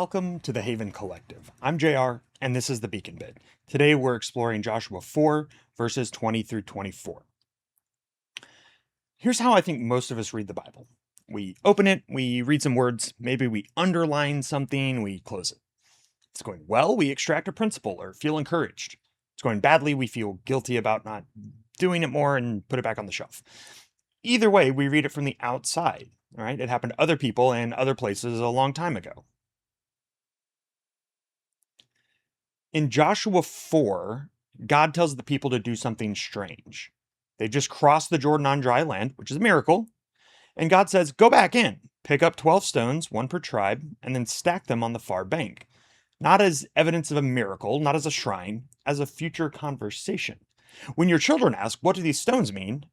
Welcome to the Haven Collective. I'm JR, and this is the Beacon Bit. Today we're exploring Joshua 4, verses 20 through 24. Here's how I think most of us read the Bible. We open it, we read some words, maybe we underline something, we close it. It's going well, we extract a principle or feel encouraged. It's going badly, we feel guilty about not doing it more and put it back on the shelf. Either way, we read it from the outside, all right? It happened to other people and other places a long time ago. In Joshua 4, God tells the people to do something strange. They just crossed the Jordan on dry land, which is a miracle. And God says, go back in, pick up 12 stones, one per tribe, and then stack them on the far bank. Not as evidence of a miracle, not as a shrine, as a future conversation. When your children ask, what do these stones mean?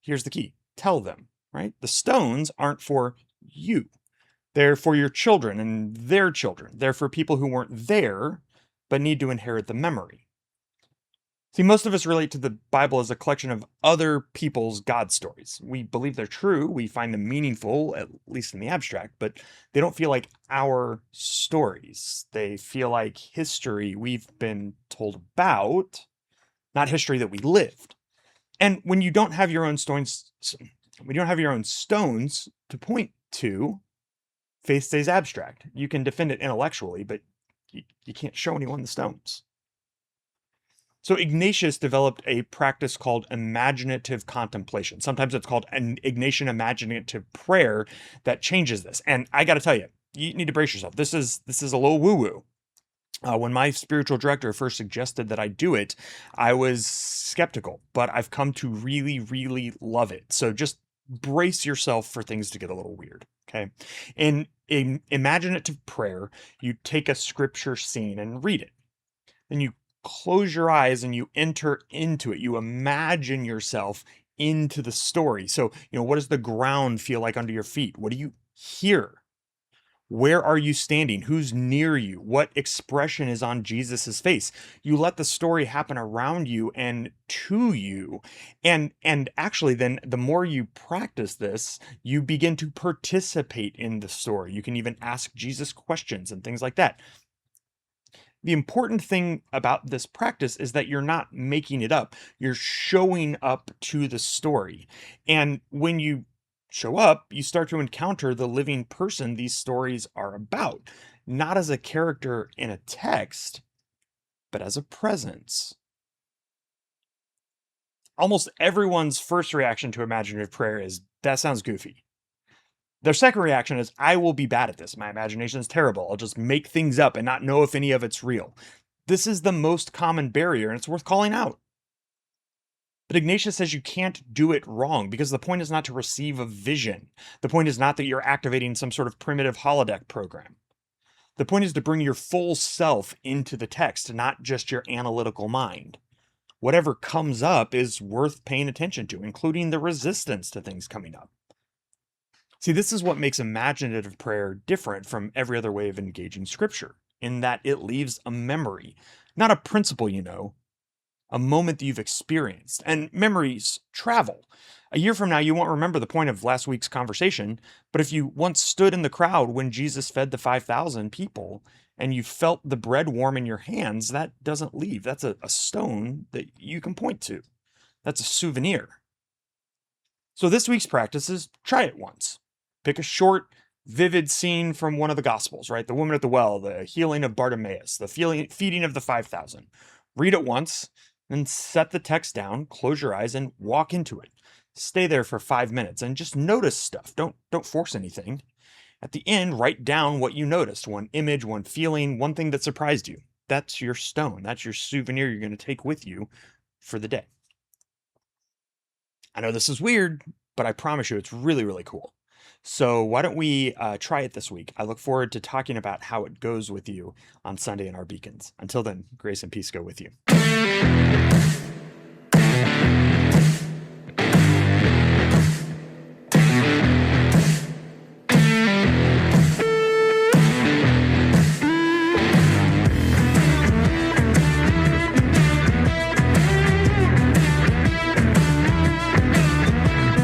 Here's the key. Tell them, right? The stones aren't for you. They're for your children and their children. They're for people who weren't there, but need to inherit the memory. See, most of us relate to the Bible as a collection of other people's God stories. We believe they're true, we find them meaningful, at least in the abstract, but they don't feel like our stories. They feel like history we've been told about, not history that we lived. And when you don't have your own stones, to point to, faith stays abstract. You can defend it intellectually, but you can't show anyone the stones. So Ignatius developed a practice called imaginative contemplation. Sometimes it's called an Ignatian imaginative prayer that changes this. And I got to tell you, you need to brace yourself. This is a little woo-woo. When my spiritual director first suggested that I do it, I was skeptical, but I've come to really, really love it. So just brace yourself for things to get a little weird, okay? In imaginative prayer, you take a scripture scene and read it. Then you close your eyes and you enter into it. You imagine yourself into the story. So, what does the ground feel like under your feet? What do you hear? Where are you standing? Who's near you? What expression is on Jesus's face? You let the story happen around you and to you. And actually then the more you practice this, you begin to participate in the story. You can even ask Jesus questions and things like that. The important thing about this practice is that you're not making it up. You're showing up to the story. And when you show up, you start to encounter the living person these stories are about, not as a character in a text, but as a presence. Almost everyone's first reaction to imaginative prayer is, that sounds goofy. Their second reaction is, I will be bad at this. My imagination is terrible. I'll just make things up and not know if any of it's real. This is the most common barrier, and it's worth calling out. But Ignatius says you can't do it wrong because the point is not to receive a vision. The point is not that you're activating some sort of primitive holodeck program. The point is to bring your full self into the text, not just your analytical mind. Whatever comes up is worth paying attention to, including the resistance to things coming up. See, this is what makes imaginative prayer different from every other way of engaging scripture, in that it leaves a memory, not a principle, a moment that you've experienced. And memories travel. A year from now, you won't remember the point of last week's conversation, but if you once stood in the crowd when Jesus fed the 5,000 people and you felt the bread warm in your hands, that doesn't leave. That's a stone that you can point to. That's a souvenir. So this week's practice is try it once. Pick a short, vivid scene from one of the Gospels, right? The woman at the well, the healing of Bartimaeus, the feeding of the 5,000. Read it once, then set the text down, close your eyes, and walk into it. Stay there for 5 minutes and just notice stuff. Don't force anything. At the end, write down what you noticed. One image, one feeling, one thing that surprised you. That's your stone. That's your souvenir you're going to take with you for the day. I know this is weird, but I promise you it's really, really cool. So why don't we try it this week? I look forward to talking about how it goes with you on Sunday in our beacons. Until then, grace and peace go with you.